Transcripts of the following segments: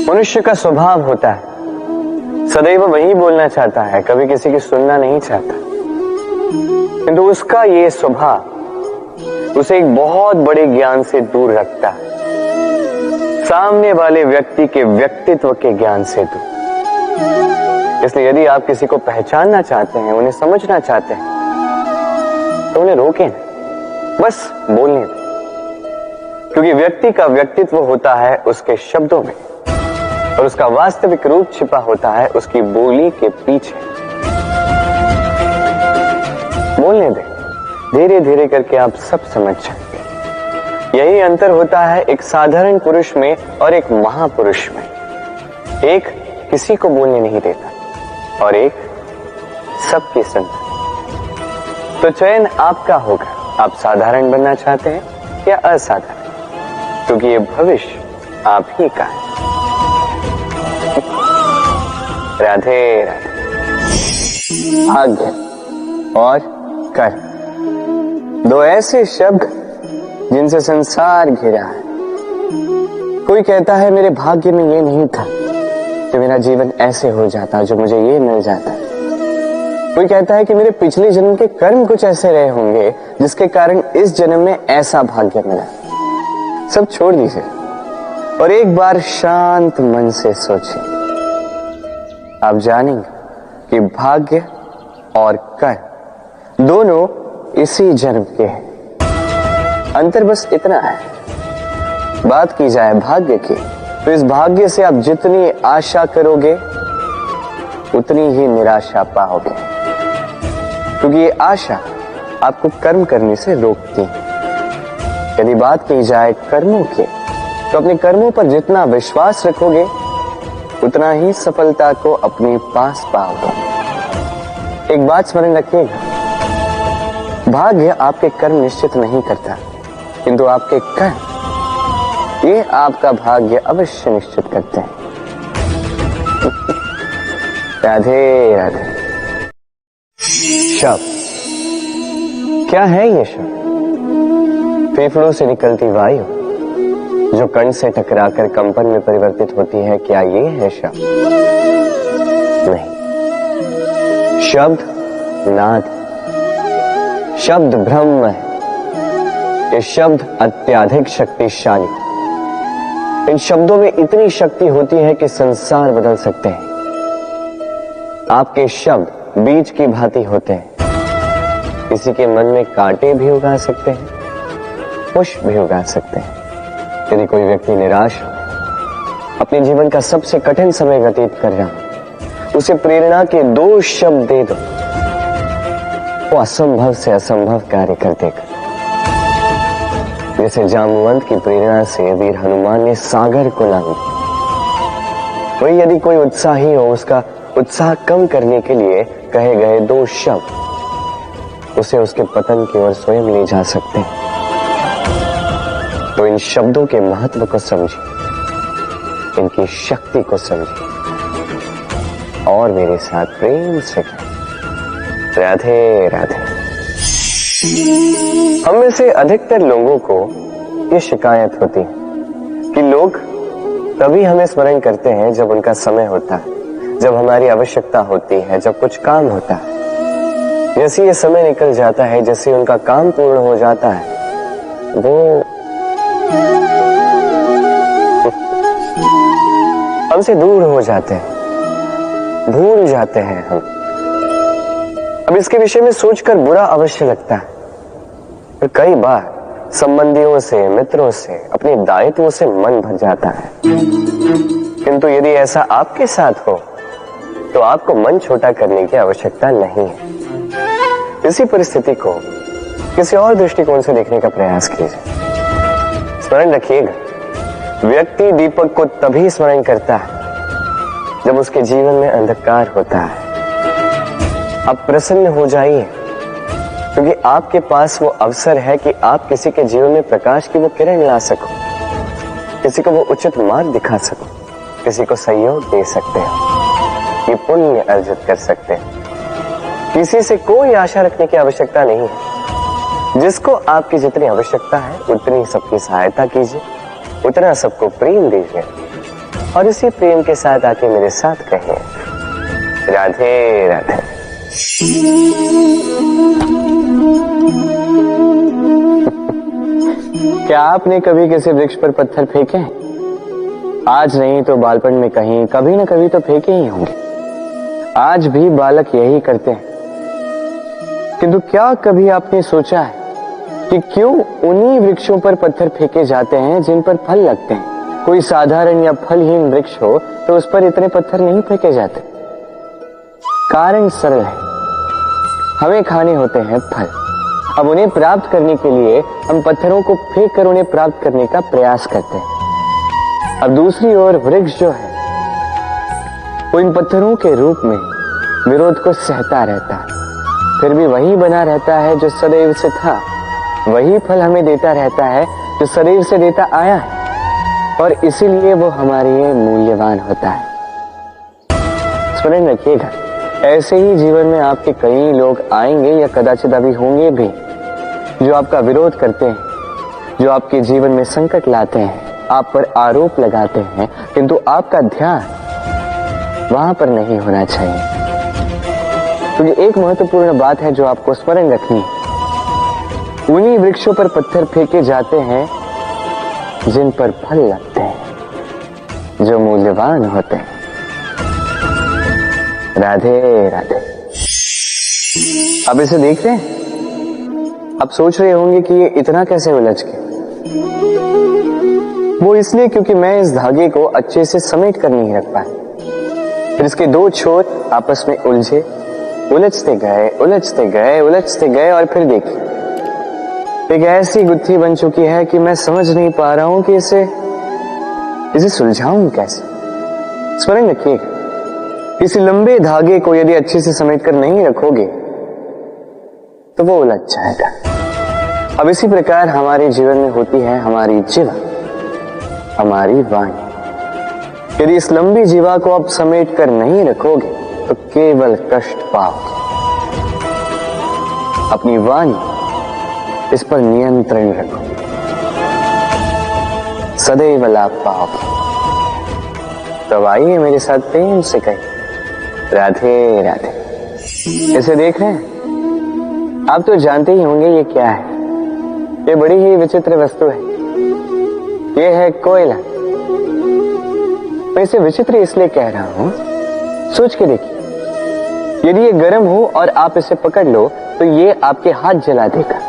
मनुष्य का स्वभाव होता है सदैव वही बोलना चाहता है, कभी किसी की सुनना नहीं चाहता। किंतु उसका ये स्वभाव उसे एक बहुत बड़े ज्ञान से दूर रखता है, सामने वाले व्यक्ति के व्यक्तित्व के ज्ञान से दूर। इसलिए यदि आप किसी को पहचानना चाहते हैं, उन्हें समझना चाहते हैं, तो उन्हें रोकें ना, बस बोलने दें। क्योंकि व्यक्ति का व्यक्तित्व होता है उसके शब्दों में और उसका वास्तविक रूप छिपा होता है उसकी बोली के पीछे। बोलने दें, धीरे धीरे करके आप सब समझ जाएंगे। यही अंतर होता है एक साधारण पुरुष में और एक महापुरुष में। एक किसी को बोलने नहीं देता और एक सबकी सुनता। तो चयन आपका होगा, आप साधारण बनना चाहते हैं या असाधारण, क्योंकि ये भविष्य आप ही का है। राधे राधे। भाग्य और कर्म, दो ऐसे शब्द जिनसे संसार घिरा है। कोई कहता है मेरे भाग्य में ये नहीं था कि मेरा जीवन ऐसे हो जाता, जो मुझे ये मिल जाता। कोई कहता है कि मेरे पिछले जन्म के कर्म कुछ ऐसे रहे होंगे जिसके कारण इस जन्म में ऐसा भाग्य मिला। सब छोड़ दीजिए और एक बार शांत मन से सोचिए। आप जानेंगे कि भाग्य और कर्म दोनों इसी जन्म के हैं। अंतर बस इतना है। बात की जाए भाग्य की, तो इस भाग्य से आप जितनी आशा करोगे उतनी ही निराशा पाओगे, क्योंकि ये आशा आपको कर्म करने से रोकती है। यदि बात की जाए कर्मों की, तो अपने कर्मों पर जितना विश्वास रखोगे उतना ही सफलता को अपने पास पाओगे। एक बात स्मरण रखिएगा, भाग्य आपके कर्म निश्चित नहीं करता, किंतु आपके कर्म ये आपका भाग्य अवश्य निश्चित करते हैं। राधे राधे। शब्द क्या है ये शब्द? फेफड़ों से निकलती वायु जो कण से टकराकर कंपन में परिवर्तित होती है, क्या ये है शब्द? नहीं। शब्द नाद, शब्द ब्रह्म है। ये शब्द अत्यधिक शक्तिशाली। इन शब्दों में इतनी शक्ति होती है कि संसार बदल सकते हैं। आपके शब्द बीज की भांति होते हैं, किसी के मन में कांटे भी उगा सकते हैं, पुष्प भी उगा सकते हैं। यदि कोई व्यक्ति निराश हो, अपने जीवन का सबसे कठिन समय व्यतीत कर रहा हो, उसे प्रेरणा के 2 शब्द दे दो, वो असंभव से असंभव कार्य कर देगा। जैसे जामवंत की प्रेरणा से वीर हनुमान ने सागर को लांघा, वही यदि कोई उत्साही हो, उसका उत्साह कम करने के लिए कहे गए 2 शब्द उसे उसके पतन की ओर स्वयं ले जा सकते हैं। तो इन शब्दों के महत्व को समझिए, इनकी शक्ति को समझिए और मेरे साथ प्रेम से कहें राधे राधे। हम में से अधिकतर लोगों को ये शिकायत होती है कि लोग तभी हमें स्मरण करते हैं जब उनका समय होता है, जब हमारी आवश्यकता होती है, जब कुछ काम होता है। जैसे ये समय निकल जाता है, जैसे उनका काम पूर्ण हो जाता है, वो हमसे दूर हो जाते हैं, भूल जाते हैं हम। अब इसके विषय में सोचकर बुरा अवश्य लगता है। तो कई बार संबंधियों से, मित्रों से, अपने दायित्वों से मन भर जाता है। किंतु यदि ऐसा आपके साथ हो तो आपको मन छोटा करने की आवश्यकता नहीं है। इसी परिस्थिति को किसी और दृष्टिकोण से देखने का प्रयास कीजिए। स्मरण रखिएगा, व्यक्ति दीपक को तभी स्मरण करता है जब उसके जीवन में अंधकार होता है। आप प्रसन्न हो जाइए, क्योंकि आपके पास वो अवसर है कि आप किसी के जीवन में प्रकाश की वो किरण ला सको, किसी को वो उचित मार्ग दिखा सको, किसी को सहयोग दे सकते हैं, ये पुण्य अर्जित कर सकते हैं। किसी से कोई आशा रखने की आवश्यकता नहीं है। जिसको आपकी जितनी आवश्यकता है उतनी सबकी सहायता कीजिए उतना सबको प्रेम दीजिए और इसी प्रेम के साथ आके मेरे साथ कहिए राधे राधे। क्या आपने कभी किसी वृक्ष पर पत्थर फेंके हैं? आज नहीं तो बालपन में कहीं कभी न कभी तो फेंके ही होंगे। आज भी बालक यही करते हैं। किंतु क्या कभी आपने सोचा है कि क्यों उन्हीं वृक्षों पर पत्थर फेंके जाते हैं जिन पर फल लगते हैं? कोई साधारण या फलहीन वृक्ष हो तो उस पर इतने पत्थर नहीं फेंके जाते। कारण सरल है, हमें खाने होते हैं फल। अब उन्हें प्राप्त करने के लिए हम पत्थरों को फेंक कर उन्हें प्राप्त करने का प्रयास करते हैं। अब दूसरी ओर वृक्ष जो है वो इन पत्थरों के रूप में विरोध को सहता रहता है, फिर भी वही बना रहता है जो सदैव से था। वही फल हमें देता रहता है जो सदैव से देता आया है, और इसीलिए वो हमारे लिए मूल्यवान होता है। स्मरण रखिएगा, ऐसे ही जीवन में आपके कई लोग आएंगे या कदाचित अभी होंगे भी जो आपका विरोध करते हैं, जो आपके जीवन में संकट लाते हैं, आप पर आरोप लगाते हैं, किंतु आपका ध्यान वहां पर नहीं होना चाहिए। क्योंकि एक महत्वपूर्ण बात है जो आपको स्मरण रखनी है, उन्हीं वृक्षों पर पत्थर फेंके जाते हैं जिन पर फल लगते हैं, जो मूल्यवान होते हैं। राधे राधे। अब इसे देख रहे हैं? अब सोच रहे होंगे कि ये इतना कैसे उलझ गए। वो इसलिए क्योंकि मैं इस धागे को अच्छे से समेट कर नहीं रख पाया। फिर इसके दो छोर आपस में उलझे, उलझते गए उलझते गए उलझते गए, और फिर देखिए एक ऐसी गुत्थी बन चुकी है कि मैं समझ नहीं पा रहा हूं कि इसे सुलझाऊं कैसे। स्मरण रखिएगा, इस लंबे धागे को यदि अच्छे से समेट कर नहीं रखोगे तो वो उलझ जाएगा। अब इसी प्रकार हमारे जीवन में होती है हमारी जीवा, हमारी वाणी। यदि इस लंबी जीवा को आप समेट कर नहीं रखोगे तो केवल कष्ट पाओगे। अपनी वाणी, इस पर नियंत्रण रखो, सदैव लाभ पाओगे। तो आइए मेरे साथ प्रेम से कहिए राधे राधे। इसे देख रहे हैं? आप तो जानते ही होंगे ये क्या है। ये बड़ी ही विचित्र वस्तु है। ये है कोयला। मैं इसे विचित्र इसलिए कह रहा हूं, सोच के देखिए, यदि ये गर्म हो और आप इसे पकड़ लो तो ये आपके हाथ जला देगा।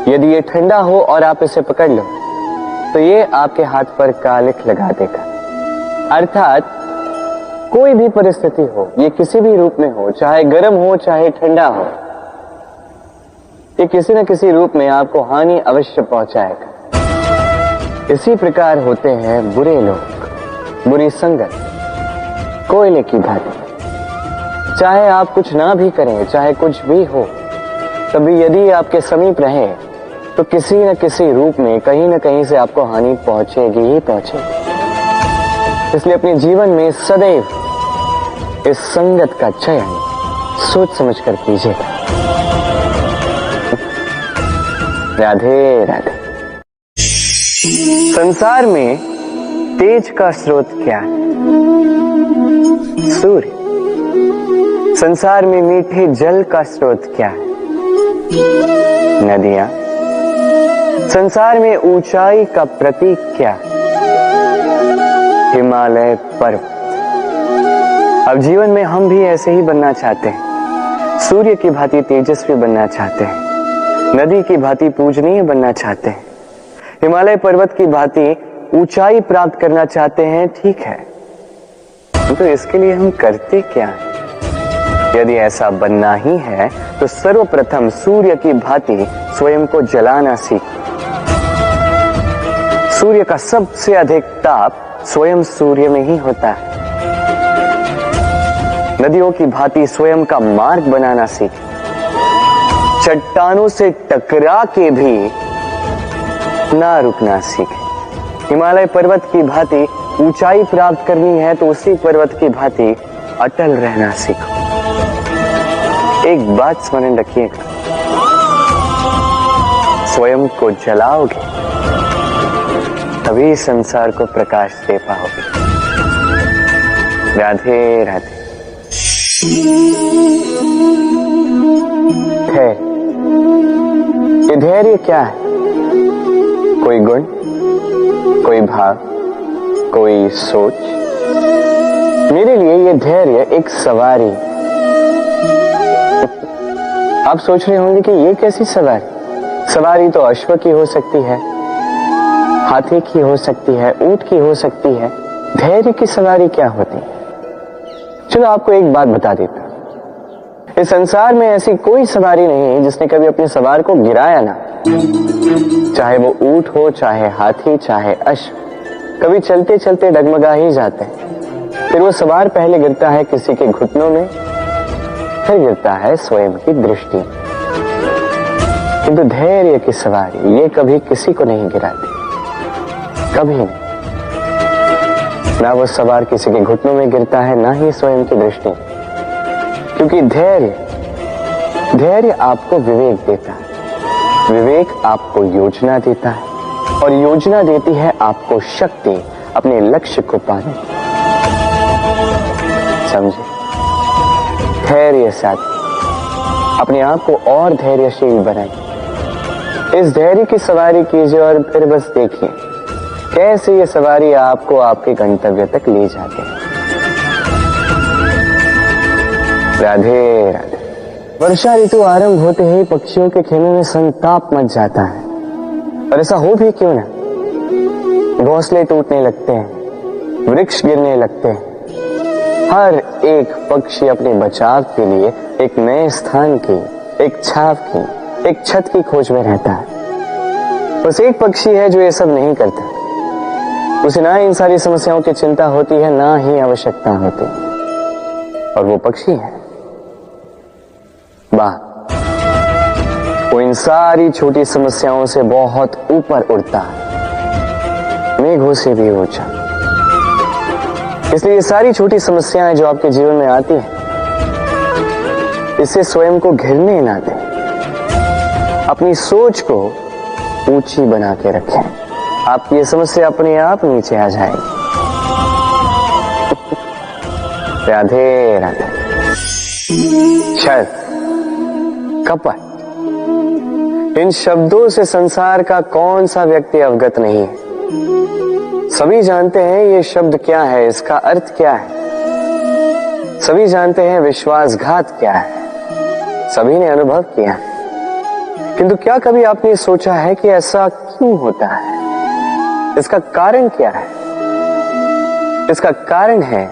यदि ये ठंडा हो और आप इसे पकड़ लो तो ये आपके हाथ पर कालिख लगा देगा। अर्थात कोई भी परिस्थिति हो, ये किसी भी रूप में हो, चाहे गर्म हो चाहे ठंडा हो, ये किसी न किसी रूप में आपको हानि अवश्य पहुंचाएगा। इसी प्रकार होते हैं बुरे लोग, बुरी संगत, कोयले की भांति। चाहे आप कुछ ना भी करें, चाहे कुछ भी हो, तभी यदि आपके समीप रहे तो किसी न किसी रूप में कहीं न कहीं से आपको हानि पहुंचेगी ही पहुंचेगी। इसलिए अपने जीवन में सदैव इस संगत का चयन सोच समझ कर कीजिएगा। राधे राधे। संसार में तेज का स्रोत क्या है? सूर्य। संसार में मीठे जल का स्रोत क्या है? नदियां। संसार में ऊंचाई का प्रतीक क्या है? हिमालय पर्वत। अब जीवन में हम भी ऐसे ही बनना चाहते हैं। सूर्य की भांति तेजस्वी बनना चाहते हैं, नदी की भांति पूजनीय बनना चाहते हैं, हिमालय पर्वत की भांति ऊंचाई प्राप्त करना चाहते हैं। ठीक है, तो इसके लिए हम करते क्या हैं? यदि ऐसा बनना ही है तो सर्वप्रथम सूर्य की भांति स्वयं को जलाना सीखो। सूर्य का सबसे अधिक ताप स्वयं सूर्य में ही होता है। नदियों की भांति स्वयं का मार्ग बनाना सीखें। चट्टानों से टकरा के भी ना रुकना सीखें। हिमालय पर्वत की भांति ऊंचाई प्राप्त करनी है तो उसी पर्वत की भांति अटल रहना सीखो। एक बात स्मरण रखिएगा, स्वयं को जलाओगे तभी संसार को प्रकाश दे पाओगे। राधे राधे। धैर्य, ये धैर्य क्या है? कोई गुण, कोई भाव, कोई सोच? मेरे लिए ये धैर्य एक सवारी। आप सोच रहे होंगे कि ये कैसी सवारी? सवारी तो अश्व की हो सकती है, हाथी की हो सकती है, ऊंट की हो सकती है। धैर्य की सवारी क्या होती है? चलो आपको एक बात बता देता हूं। इस संसार में ऐसी कोई सवारी नहीं है जिसने कभी अपने सवार को गिराया ना। चाहे वो ऊंट हो, चाहे हाथी, चाहे अश्व, कभी चलते चलते डगमगा ही जाते हैं। फिर वो सवार पहले गिरता है किसी के घुटनों में, फिर गिरता है स्वयं की दृष्टि। किंतु धैर्य की सवारी ये कभी किसी को नहीं गिराती, कभी नहीं। ना वो सवार किसी के घुटनों में गिरता है, ना ही स्वयं की दृष्टि। क्योंकि धैर्य आपको विवेक देता है, विवेक आपको योजना देता है, और योजना देती है आपको शक्ति अपने लक्ष्य को पाने। समझे? धैर्य साथ अपने आप को और धैर्यशील बनाइए। इस धैर्य की सवारी कीजिए और फिर बस देखिए कैसे ये सवारी आपको आपके गंतव्य तक ले जाते हैं। राधे राधे। वर्षा ऋतु आरंभ होते ही पक्षियों के खेमे में संताप मच जाता है। और ऐसा हो भी क्यों ना, घोंसले टूटने लगते हैं, वृक्ष गिरने लगते हैं। हर एक पक्षी अपने बचाव के लिए एक नए स्थान की, एक छाव की, एक छत की खोज में रहता है। बस एक पक्षी है जो ये सब नहीं करता। उसे ना इन सारी समस्याओं की चिंता होती है, ना ही आवश्यकता होती, और वो पक्षी है बाघ। वो इन सारी छोटी समस्याओं से बहुत ऊपर उड़ता है, मेघों से भी ऊंचा। इसलिए ये सारी छोटी समस्याएं जो आपके जीवन में आती हैं, इससे स्वयं को घिरने ना दें। अपनी सोच को ऊंची बना के रखें, आपकी ये समस्या अपने आप नीचे आ जाएगी। राधे राधे। छल, कपट, इन शब्दों से संसार का कौन सा व्यक्ति अवगत नहीं है? सभी जानते हैं ये शब्द क्या है, इसका अर्थ क्या है। सभी जानते हैं विश्वासघात क्या है, सभी ने अनुभव किया है। किंतु क्या कभी आपने सोचा है कि ऐसा क्यों होता है? इसका कारण क्या है? इसका कारण है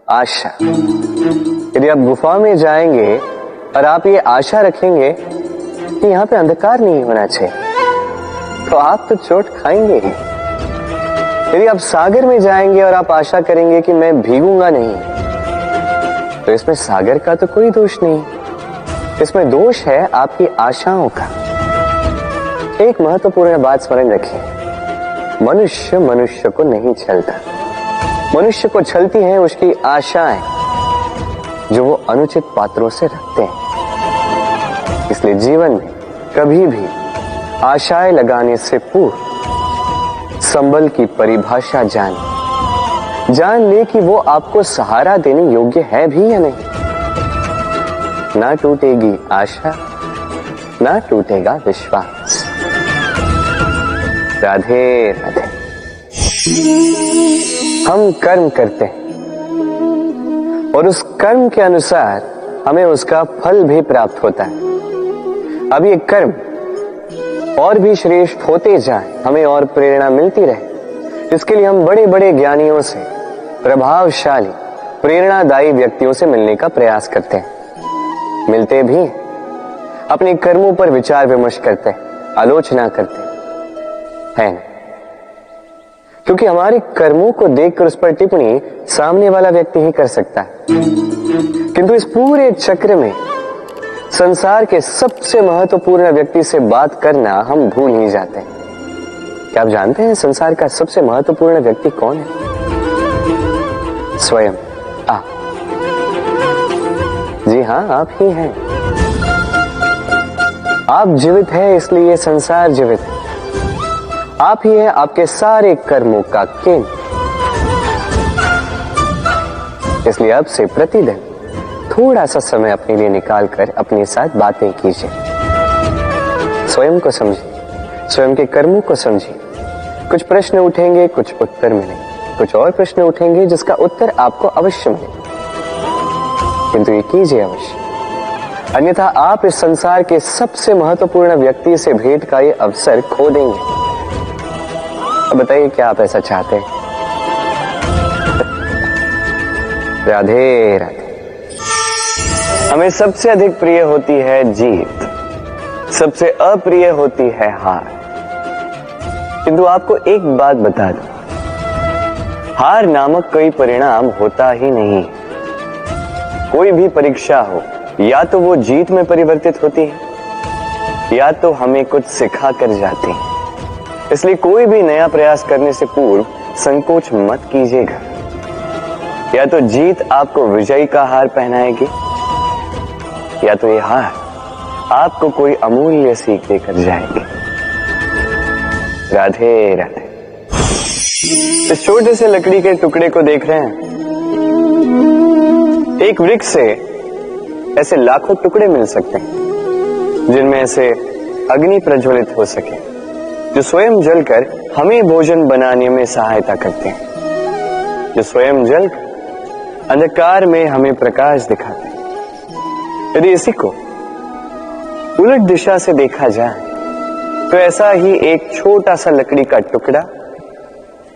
आशा। यदि आप गुफा में जाएंगे और आप ये आशा रखेंगे कि यहां पे अंधकार नहीं होना चाहिए, तो आप तो चोट खाएंगे ही। यदि आप सागर में जाएंगे और आप आशा करेंगे कि मैं भीगूंगा नहीं, तो इसमें सागर का तो कोई दोष नहीं, इसमें दोष है आपकी आशाओं का। एक महत्वपूर्ण बात स्मरण रखिए, मनुष्य मनुष्य को नहीं छलता, मनुष्य को छलती हैं उसकी आशाएं जो वो अनुचित पात्रों से रखते हैं। इसलिए जीवन में कभी भी आशाएं लगाने से पूर्व संबल की परिभाषा जान ले कि वो आपको सहारा देने योग्य है भी या नहीं। ना टूटेगी आशा, ना टूटेगा विश्वास। राधे राधे। हम कर्म करते हैं और उस कर्म के अनुसार हमें उसका फल भी प्राप्त होता है। अब ये कर्म और भी श्रेष्ठ होते जाए, हमें और प्रेरणा मिलती रहे, इसके लिए हम बड़े बड़े ज्ञानियों से, प्रभावशाली, प्रेरणादायी व्यक्तियों से मिलने का प्रयास करते हैं। मिलते भी हैं, अपने कर्मों पर विचार विमर्श करते हैं, आलोचना करते हैं, क्योंकि हमारे कर्मों को देखकर उस पर टिप्पणी सामने वाला व्यक्ति ही कर सकता है। किंतु इस पूरे चक्र में संसार के सबसे महत्वपूर्ण व्यक्ति से बात करना हम भूल ही जाते हैं। क्या आप जानते हैं संसार का सबसे महत्वपूर्ण व्यक्ति कौन है? स्वयं आप। जी हां, आप ही हैं। आप जीवित हैं, इसलिए संसार जीवित है। आप ही हैं आपके सारे कर्मों का केंद्र। इसलिए अब से प्रतिदिन थोड़ा सा समय अपने लिए निकालकर अपने साथ बातें कीजिए। स्वयं को समझिए, स्वयं के कर्मों को समझिए। कुछ प्रश्न उठेंगे, कुछ उत्तर मिलेंगे, कुछ और प्रश्न उठेंगे जिसका उत्तर आपको अवश्य मिलेगा, किंतु ये कीजिए अवश्य, अन्यथा आप इस संसार के सबसे महत्वपूर्ण व्यक्ति से भेंट का ये अवसर खो देंगे। अब बताइए, क्या आप ऐसा चाहते हैं? राधे राधे। हमें सबसे अधिक प्रिय होती है जीत, सबसे अप्रिय होती है हार। किंतु आपको एक बात बता दूं, हार नामक कोई परिणाम होता ही नहीं। कोई भी परीक्षा हो, या तो वो जीत में परिवर्तित होती है या तो हमें कुछ सिखा कर जाती है। इसलिए कोई भी नया प्रयास करने से पूर्व संकोच मत कीजिएगा। या तो जीत आपको विजयी का हार पहनाएगी, या तो ये हार आपको कोई अमूल्य सीख देकर जाएगी। राधे राधे। इस छोटे से लकड़ी के टुकड़े को देख रहे हैं? एक वृक्ष से ऐसे लाखों टुकड़े मिल सकते हैं जिनमें से अग्नि प्रज्वलित हो सके, जो स्वयं जलकर हमें भोजन बनाने में सहायता करते हैं, जो स्वयं जलकर अंधकार में हमें प्रकाश दिखाते हैं। यदि इसी को उलट दिशा से देखा जाए तो ऐसा ही एक छोटा सा लकड़ी का टुकड़ा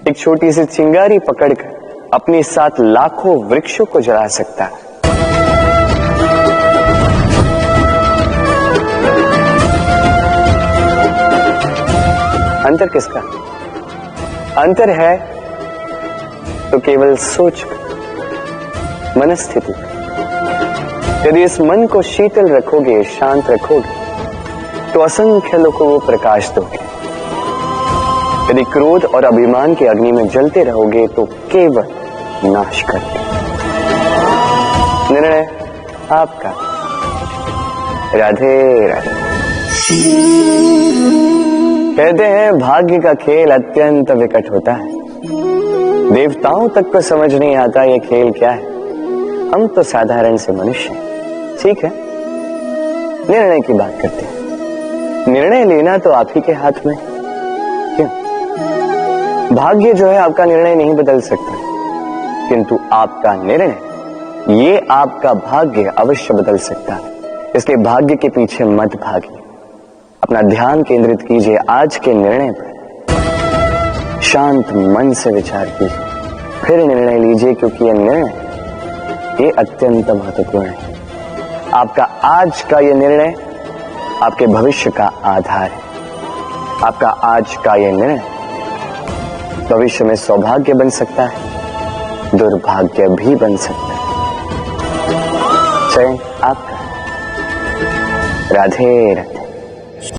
एक छोटी सी चिंगारी पकड़कर अपने साथ लाखों वृक्षों को जला सकता है। अंतर किसका? अंतर है तो केवल सोच, मनस्थिति। यदि इस मन को शीतल रखोगे, शांत रखोगे, तो असंख्य लोगों को प्रकाश दोगे। यदि क्रोध और अभिमान की अग्नि में जलते रहोगे तो केवल नाश करोगे। निर्णय आपका। राधे राधे। कहते हैं भाग्य का खेल अत्यंत विकट होता है। देवताओं तक को समझ नहीं आता ये खेल क्या है। हम तो साधारण से मनुष्य हैं। ठीक है, निर्णय की बात करते हैं। निर्णय लेना तो आप ही के हाथ में। क्यों? भाग्य जो है आपका निर्णय नहीं बदल सकता, किंतु आपका निर्णय ये आपका भाग्य अवश्य बदल सकता है। इसलिए भाग्य के पीछे मत भागिए, अपना ध्यान केंद्रित कीजिए आज के निर्णय पर। शांत मन से विचार कीजिए, फिर निर्णय लीजिए, क्योंकि यह निर्णय ये अत्यंत महत्वपूर्ण है। आपका आज का यह निर्णय आपके भविष्य का आधार है। आपका आज का यह निर्णय भविष्य में सौभाग्य बन सकता है, दुर्भाग्य भी बन सकता है। चयन आपका। राधे राधे।